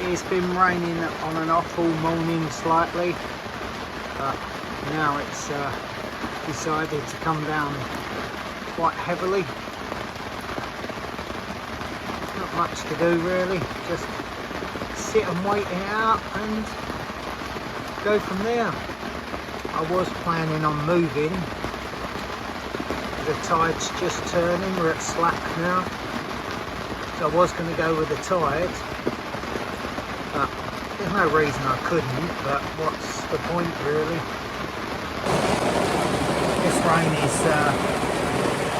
It's been raining on and off all morning slightly, but now it's decided to come down quite heavily. Not much to do really, just sit and wait it out and go from there. I was planning on moving. The tide's just turning, we're at slack now. So I was going to go with the tide, but there's no reason I couldn't, but what's the point really? This rain is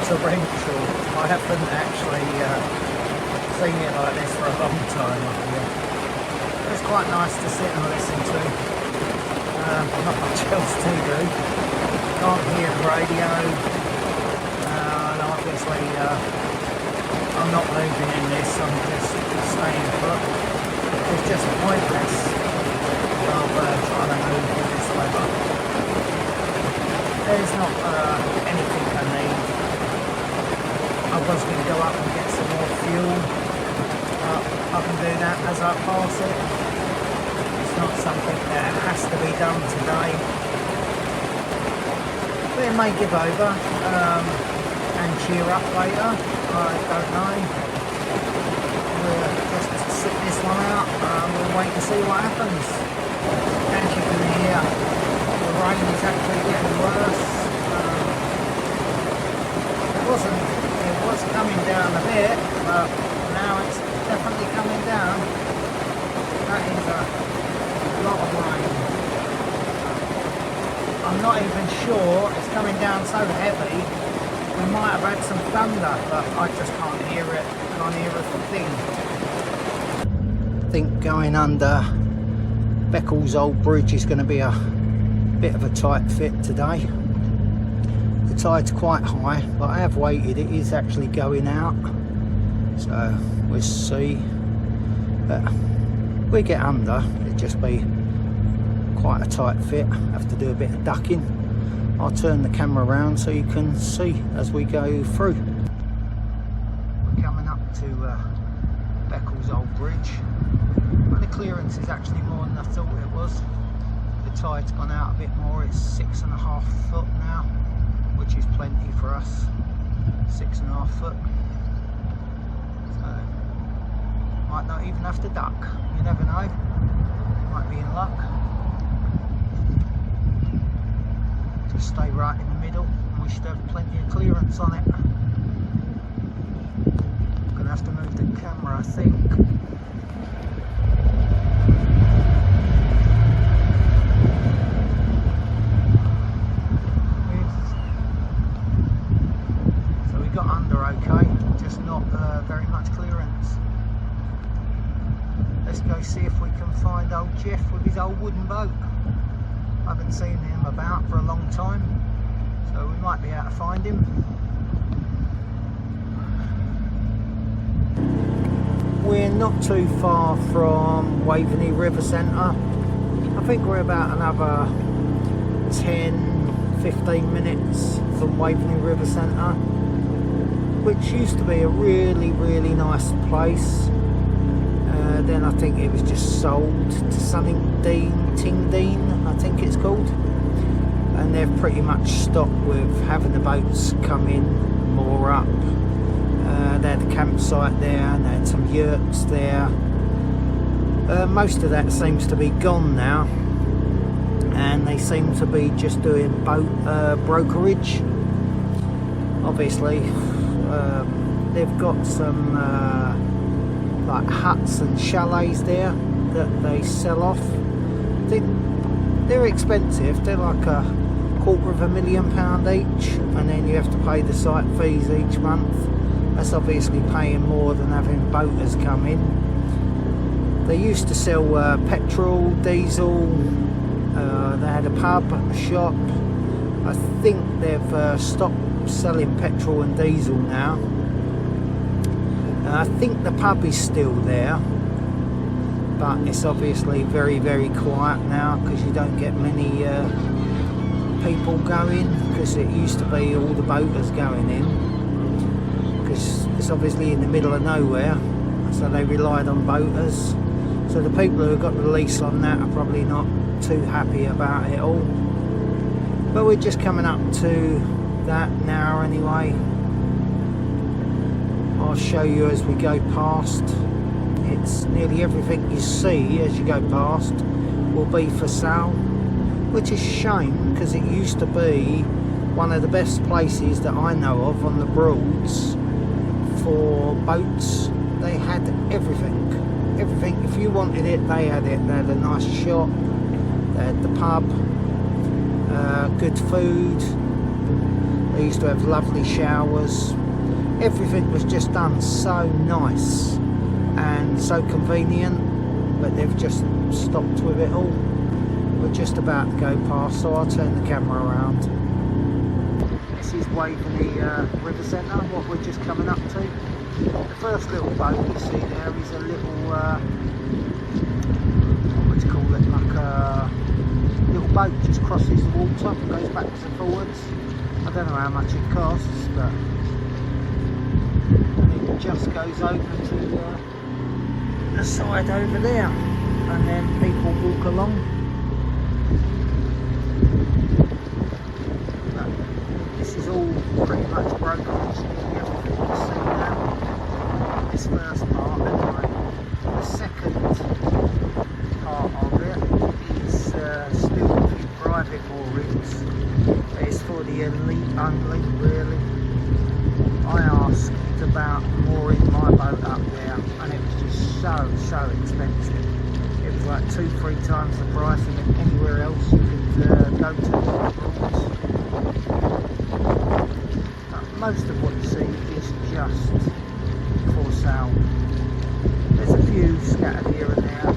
torrential. I haven't actually seen it like this for a long time up here. It's quite nice to sit and listen to. Not much else to do. Can't hear the radio, and obviously I'm not moving in this, I'm just staying put. It's just pointless of trying to move in this weather. There's not anything I need. I was going to go up and get some more fuel. I can do that as I pass it. It's not something that has to be done today. But it may give over and cheer up later. I don't know. We'll just sit this one out. We'll wait and see what happens. As you can hear, the rain is actually getting worse. It was coming down a bit, but now it's definitely coming down. That is a lot of rain. I'm not even sure it's coming down so heavy. We might have had some thunder, but I just can't hear it. Can't hear a thing. I think going under Beck's old bridge is going to be a bit of a tight fit today. The tide's quite high, but I have waited. It is actually going out, so we'll see. But we get under, it'll just be quite a tight fit. Have to do a bit of ducking. I'll turn the camera around so you can see as we go through. We're coming up to Beck's old bridge. But the clearance is actually more than I thought it was. The tide's gone out a bit more. It's 6.5 foot now, which is plenty for us. 6.5 foot. So might not even have to duck. You never know. Might be in luck. Just stay right in the middle and we should have plenty of clearance on it. I'm going to have to move the camera, I think. So we got under okay, just not very much clearance. Let's go see if we can find old Jeff with his old wooden boat. I haven't seen him about for a long time, so we might be able to find him. We're not too far from Waveney River Centre. I think we're about another 10-15 minutes from Waveney River Centre, which used to be a really nice place. Then I think it was just sold to Tingdean, I think it's called, and they've pretty much stopped with having the boats come in, moor up. They had a campsite there and they had some yurts there. Most of that seems to be gone now, and they seem to be just doing boat brokerage. Obviously they've got some like huts and chalets there that they sell off. They're expensive. They're like £250,000 each, and then you have to pay the site fees each month. That's obviously paying more than having boaters come in. They used to sell petrol, diesel. They had a pub, a shop. I think they've stopped selling petrol and diesel now. I think the pub is still there, but it's obviously very quiet now because you don't get many people going, because it used to be all the boaters going in, because it's obviously in the middle of nowhere, so they relied on boaters. So the people who have got the lease on that are probably not too happy about it all. But we're just coming up to that now anyway. I'll show you as we go past. It's nearly everything you see as you go past will be for sale, which is a shame because it used to be one of the best places that I know of on the Broads for boats. They had everything. If you wanted it, they had it. They had a nice shop, they had the pub, good food, they used to have lovely showers. Everything was just done so nice and so convenient, but they've just stopped with it all. We're just about to go past, so I'll turn the camera around. This is Waveney River Centre, what we're just coming up to. The first little boat you see there is a little, what do you call it, like a little boat just crosses the water, goes backwards and forwards. I don't know how much it costs, but it just goes over to the side over there, and then people walk along. But this is all pretty much broken. Everything you see now, this first part anyway. The second part of it is still a few private moorings. It's for the elite only, really. I asked about mooring my boat up there, and it was just so expensive. It was like 2-3 times the price of anywhere else you could go to. Most of what you see is just for sale. There's a few scattered here and there.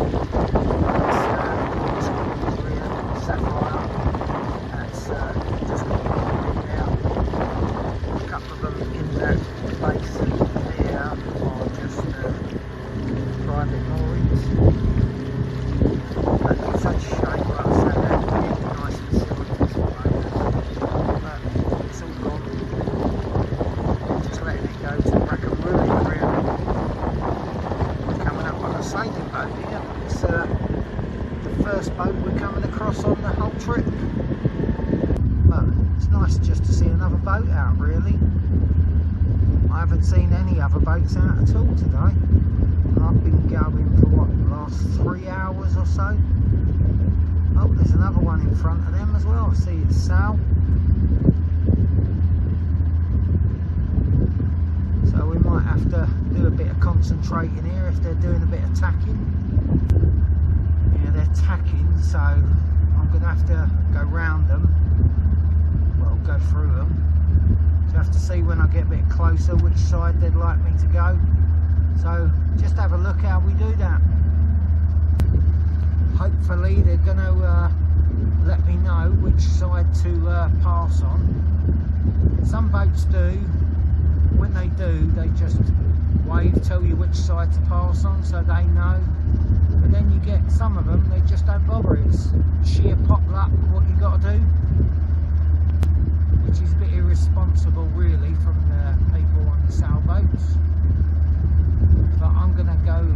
Sapphire. That's just in there. A couple of them in that basin there are just private moorings. But it's such a shame, like I say, they're really nice facilities at the moment. But it's all gone. Just letting it go to rack and ruin, really. Coming up on a sailing boat here. It's the first boat we're coming across on the whole trip. But it's nice just to see another boat out, really. I haven't seen any other boats out at all today. I've been going for what, the last 3 hours or so. Oh, there's another one in front of them as well. I see it's sail. So we might have to do a bit of concentrating here if they're doing a bit of tacking. Yeah, they're tacking, so I'm going to have to go round them. Well, go through them. So I have to see when I get a bit closer which side they'd like me to go. So just have a look how we do that. Hopefully they're going to let me know which side to pass on. Some boats do. When they do, they just wave, tell you which side to pass on so they know. But then you get some of them, they just don't bother. It's sheer pop luck what you got to do. Which is a bit irresponsible really from the people on the sailboats. But I'm going to go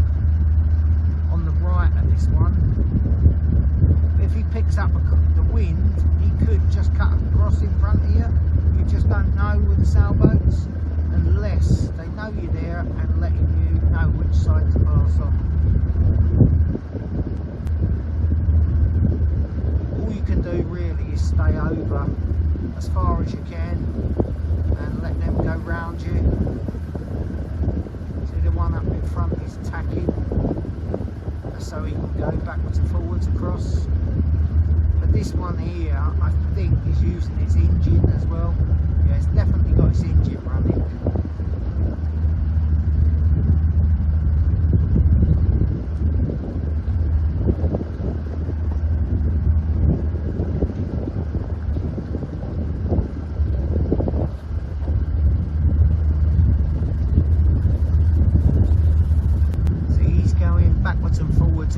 on the right of this one. If he picks up the wind, he could just cut across in front of you. You just don't know with the sailboats unless they know you're there and letting you know which side to pass on. All you can do really is stay over as far as you can and let them go round you. See, the one up in front is tacking so he can go backwards and forwards across. But this one here I think is using its engine as well. Yeah, it's definitely got its engine running.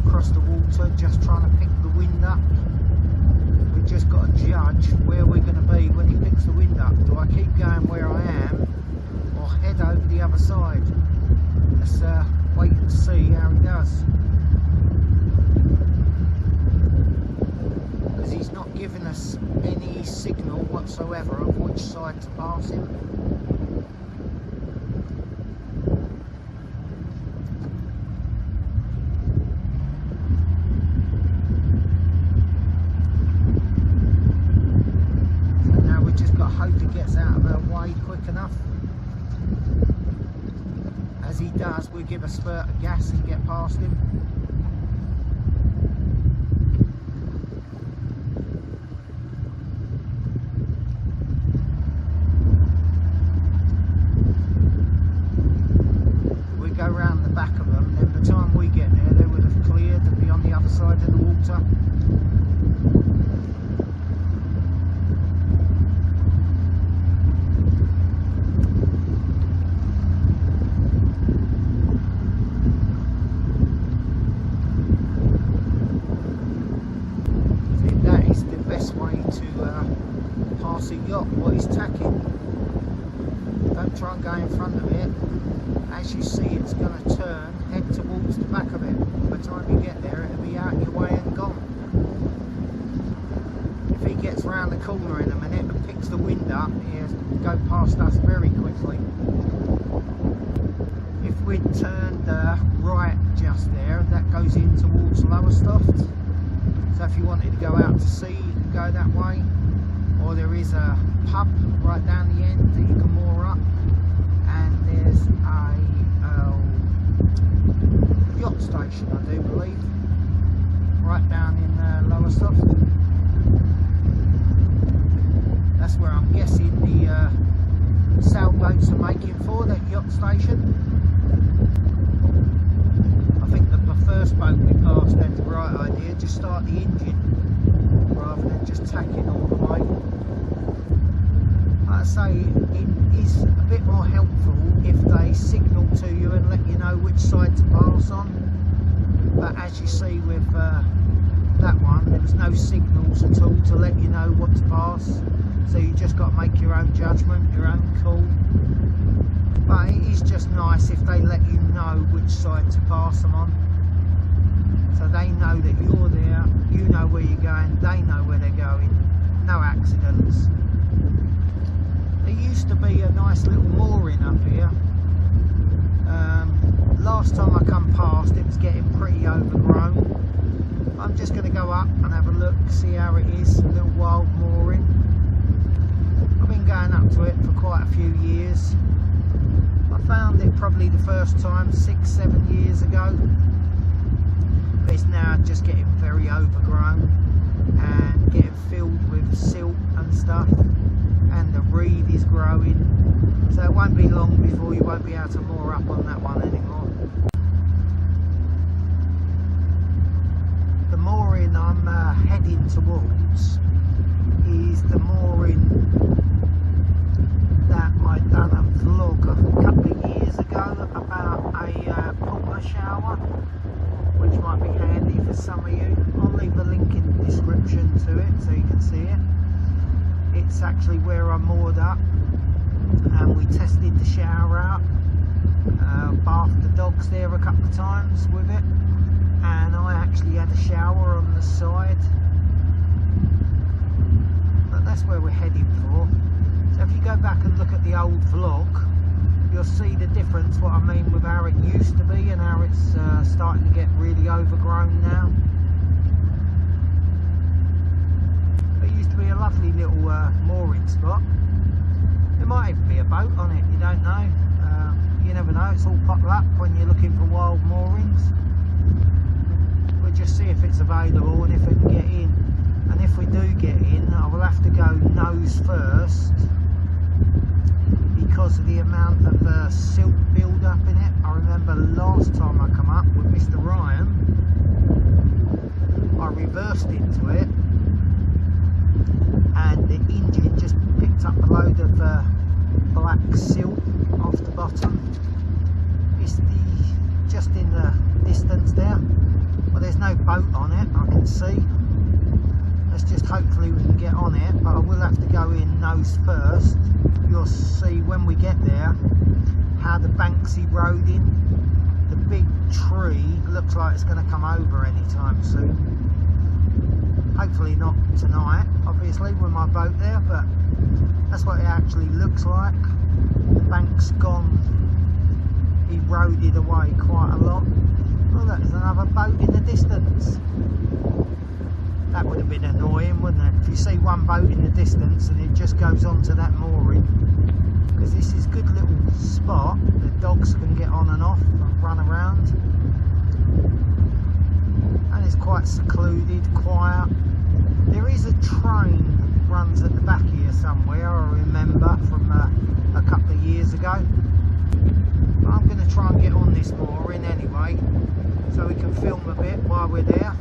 Across the water, just trying to pick the wind up. We've just got to judge where we're going to be when he picks the wind up. Do I keep going where I am or head over the other side? Let's wait and see how he does. Because he's not giving us any signal whatsoever of which side to pass him. Hope he gets out of our way quick enough. As he does, we give a spurt of gas and get past him. If we go round the back of them, then by the time we get there, they would have cleared and be on the other side of the water. Pass a yacht what he's tacking. Don't try and go in front of it. As you see, it's going to turn, head towards the back of it. By the time you get there, it'll be out your way and gone. If he gets round the corner in a minute and picks the wind up, he'll go past us very quickly. If we'd turned right just there, that goes in towards Lowestoft. So if you wanted to go out to sea, you can go that way. Or there is a pub right down the end that you can moor up, and there's a yacht station, I do believe, right down in Lowestoft. That's where I'm guessing the sailboats are making for, that yacht station. I think that the first boat we passed had the right idea, just start the engine rather than just tacking all the way. Like I say, it is a bit more helpful if they signal to you and let you know which side to pass on. But as you see with that one, there was no signals at all to let you know what to pass. So you just got to make your own judgment, your own call. But it is just nice if they let you know which side to pass them on. So they know that you're there, you know where you're going, they know where they're going. No accidents. There used to be a nice little mooring up here. Last time I come past, it was getting pretty overgrown. I'm just going to go up and have a look, see how it is, a little wild mooring. I've been going up to it for quite a few years. I found it probably the first time 6-7 years ago. But it's now just getting very overgrown and getting filled with silt and stuff. And the reed is growing, so it won't be long before you won't be able to moor up on that one anymore. The mooring I'm heading towards is the mooring that I done a vlog a couple of years ago about a pumper shower, which might be handy for some of you. I'll leave a link in the description to it so you can see it. It's actually where I moored up and we tested the shower out, bathed the dogs there a couple of times with it, and I actually had a shower on the side. But that's where we're heading for. So if you go back and look at the old vlog, you'll see the difference, what I mean with how it used to be and how it's starting to get really overgrown now. It used to be a lovely little mooring spot. There might even be a boat on it, you don't know. You never know, it's all potted up when you're looking for wild moorings. We'll just see if it's available and if we can get in. And if we do get in, I will have to go nose first because of the amount of silt build up in it. I remember last time I come up with Mr. Ryan, I reversed into it and the engine just picked up a load of black silt off the bottom. It's just in the distance there. Well, there's no boat on it, I can see. Let's just hopefully we can get on it, but I will have to go in nose first. You'll see when we get there how the bank's eroding the big tree looks like it's going to come over anytime soon. Hopefully not tonight, obviously, with my boat there, but that's what it actually looks like. The bank's gone, eroded away quite a lot. Oh, there's another boat in the distance. That would have been annoying, wouldn't it? If you see one boat in the distance and it just goes on to that mooring. Because this is a good little spot. The dogs can get on and off and run around. And it's quite secluded, quiet. There is a train that runs at the back here somewhere, I remember, from a couple of years ago. But I'm going to try and get on this mooring anyway, so we can film a bit while we're there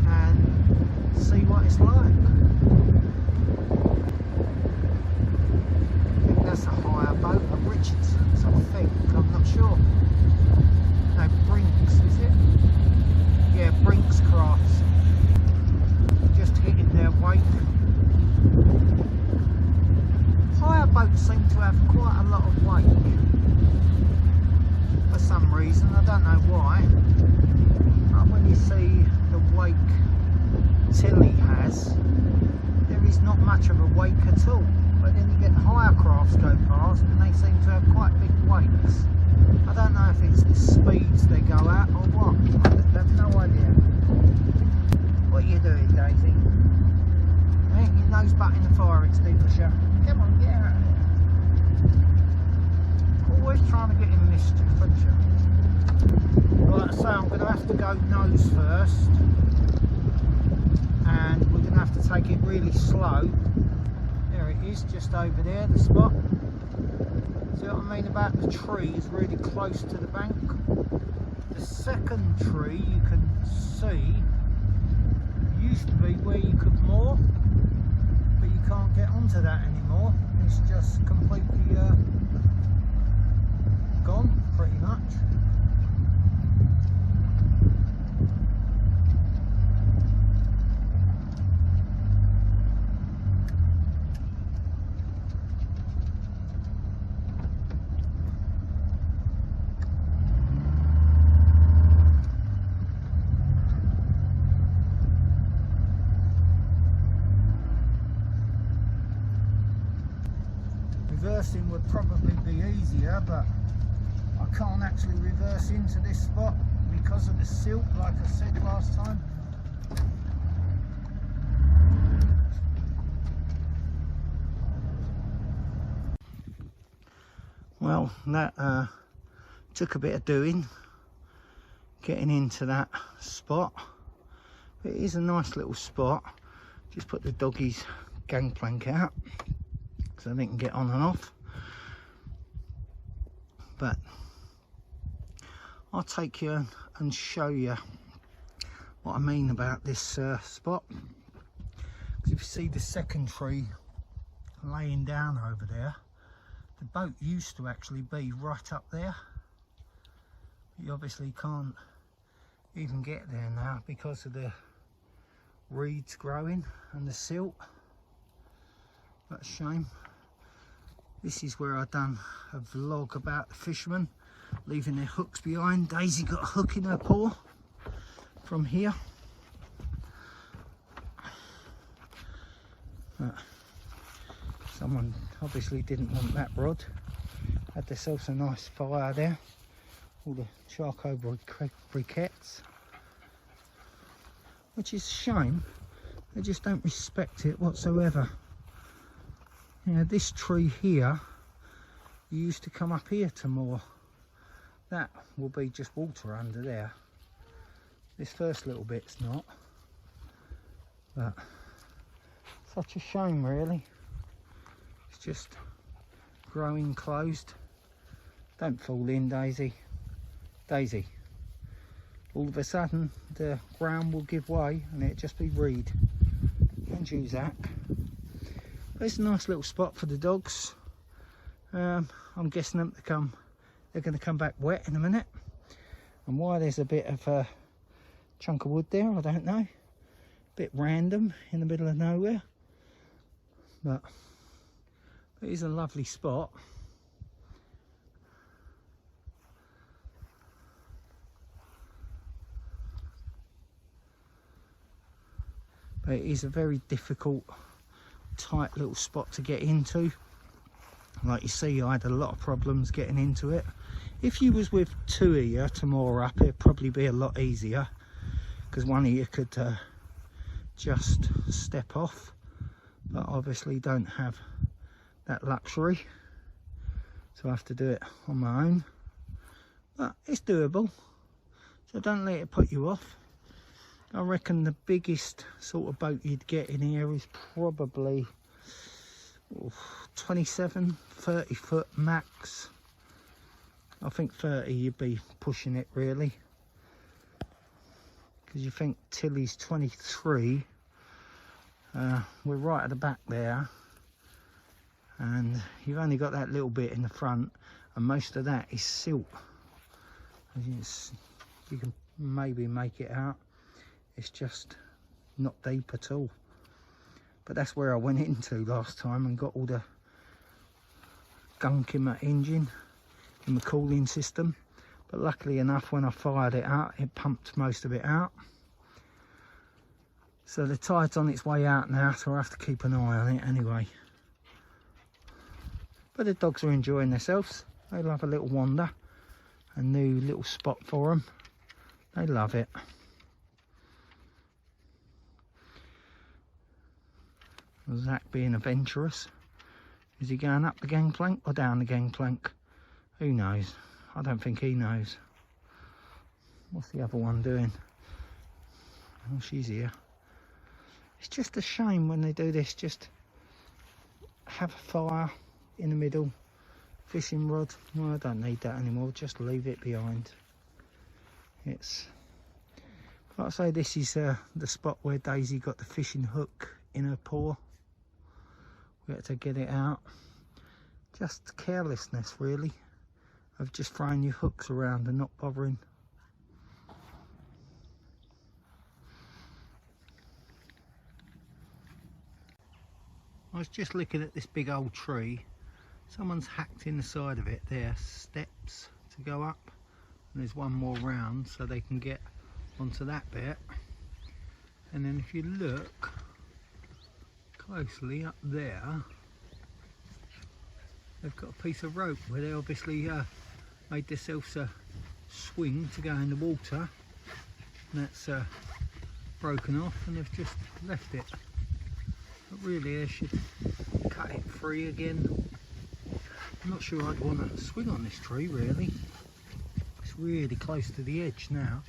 and see what it's like. I think that's a hire boat, a Richardson's, I think, I'm not sure. No, Brinks, is it? Yeah, Brinks Crafts. Just hitting their wake. Hire boats seem to have quite a lot of wake for some reason, I don't know why. But when you see the wake Tilly has, there is not much of a wake at all. But then you get hire crafts go past and they seem to have quite big wakes. I don't know if it's the speeds they go at or what. I have no idea. What are you doing, Daisy? Ain't your nose button the fire extinguisher? Come on, get out of there. Always trying to get in mischief, aren't you? Like I say, I'm going to have to go nose first. And we're going to have to take it really slow. There it is, just over there, the spot. See what I mean about the tree is really close to the bank. The second tree you can see used to be where you could moor, but you can't get onto that anymore. It's just completely gone, pretty much. Reversing would probably be easier, but I can't actually reverse into this spot because of the silt, like I said last time. Well, that took a bit of doing, getting into that spot. But it is a nice little spot. Just put the doggies' gangplank out so they can get on and off. But I'll take you and show you what I mean about this spot. Because if you see the second tree laying down over there, the boat used to actually be right up there. You obviously can't even get there now because of the reeds growing and the silt. That's a shame. This is where I done a vlog about the fishermen leaving their hooks behind. Daisy got a hook in her paw from here. But someone obviously didn't want that rod. Had themselves a nice fire there. All the charcoal briquettes. Which is a shame. They just don't respect it whatsoever. Yeah, this tree here, you used to come up here to moor. That will be just water under there. This first little bit's not. But such a shame, really. It's just growing closed. Don't fall in, Daisy. Daisy. All of a sudden, the ground will give way and it'll just be reed. And you, Zach. It's a nice little spot for the dogs. I'm guessing them they're going to come back wet in a minute. And why there's a bit of a chunk of wood there, I don't know. A bit random in the middle of nowhere. But it is a lovely spot. but it is a very difficult, tight little spot to get into. Like you see, I had a lot of problems getting into it. If you was with two of you to moor up, it'd probably be a lot easier, because one of you could just step off, but obviously don't have that luxury, so I have to do it on my own. But it's doable, so don't let it put you off. I reckon the biggest sort of boat you'd get in here is probably 27, 30 foot max. I think 30 you'd be pushing it really, because you think Tilly's 23. We're right at the back there, and you've only got that little bit in the front, and most of that is silt. You can maybe make it out, it's just not deep at all. But that's where I went into last time and got all the gunk in my engine, in the cooling system. But luckily enough, when I fired it out, it pumped most of it out. So the tide's on its way out now, so I have to keep an eye on it anyway. But the dogs are enjoying themselves. They'll have a little wander, a new little spot for them. They love it. Zach being adventurous. Is he going up the gangplank or down the gangplank? Who knows? I don't think he knows. What's the other one doing? Oh, she's here. It's just a shame when they do this, just have a fire in the middle, fishing rod. Well, I don't need that anymore, just leave it behind. It's, like I say, this is the spot where Daisy got the fishing hook in her paw. We had to get it out. Just carelessness really, of just throwing your hooks around and not bothering. I was just looking at this big old tree. Someone's hacked in the side of it. There are steps to go up, and there's one more round so they can get onto that bit. And then if you look closely up there, they've got a piece of rope where they obviously made themselves a swing to go in the water, and that's broken off, and they've just left it. But really they should cut it free again. I'm not sure I'd want to swing on this tree really. It's really close to the edge now.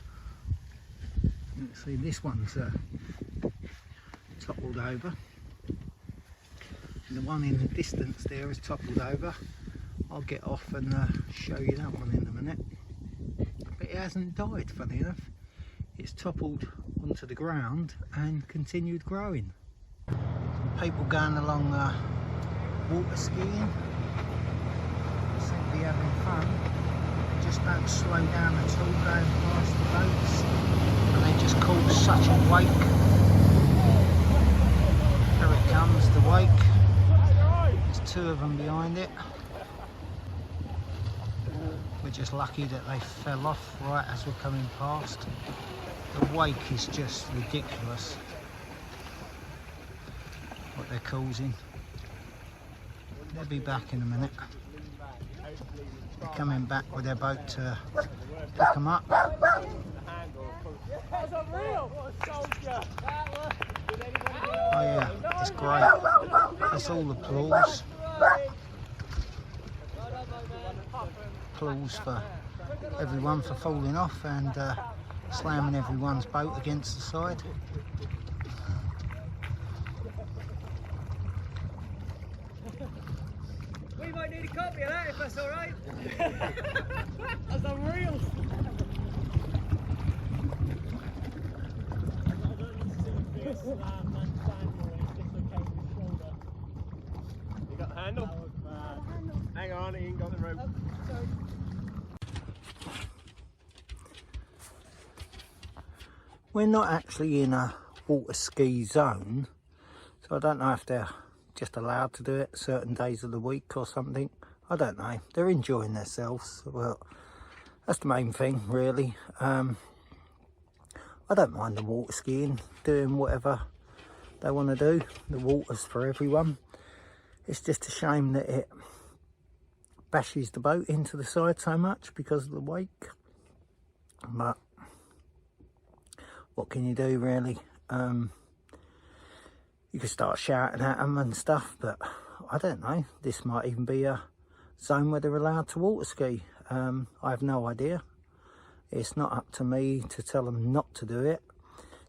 Let's see, this one's toppled over. And the one in the distance there is toppled over. I'll get off and show you that one in a minute. But it hasn't died, funny enough. It's toppled onto the ground and continued growing. Some people going along water skiing. They seem to be having fun. They just don't slow down at all going past the boats, and they just cause such a wake. Here it comes, the wake. There's two of them behind it. We're just lucky that they fell off right as we're coming past. The wake is just ridiculous, what they're causing. They'll be back in a minute. They're coming back with their boat to pick them up. Oh yeah, it's great. That's all applause. Applause for everyone for falling off and slamming everyone's boat against the side. We might need a copy of that if that's alright. That's unreal. You got the handle? Hang on, he ain't got the rope. We're not actually in a water ski zone, so I don't know if they're just allowed to do it certain days of the week or something. I don't know. They're enjoying themselves. Well, that's the main thing really. I don't mind the water skiing, doing whatever they want to do. The water's for everyone. It's just a shame that it bashes the boat into the side so much because of the wake. But what can you do, really? You could start shouting at them and stuff, but I don't know. This might even be a zone where they're allowed to water ski. I have no idea. It's not up to me to tell them not to do it.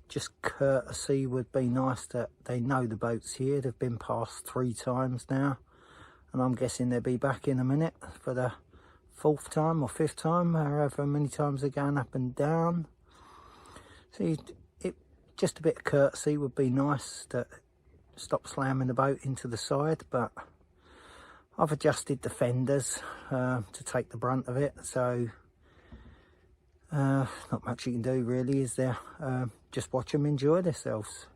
Just courtesy would be nice, that they know the boat's here. They've been past 3 times now, and I'm guessing they'll be back in a minute for the 4th time or 5th time, however many times they're going up and down. So just a bit of courtesy would be nice, that stop slamming the boat into the side. But I've adjusted the fenders to take the brunt of it, so not much you can do, really, is there? Just watch them enjoy themselves.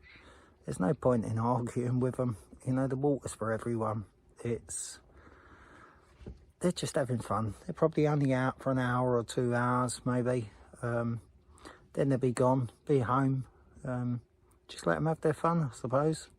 There's no point in arguing with them. You know, the water's for everyone. They're just having fun. They're probably only out for an hour or 2 hours, maybe. Then they'll be gone, be home. Just let them have their fun, I suppose.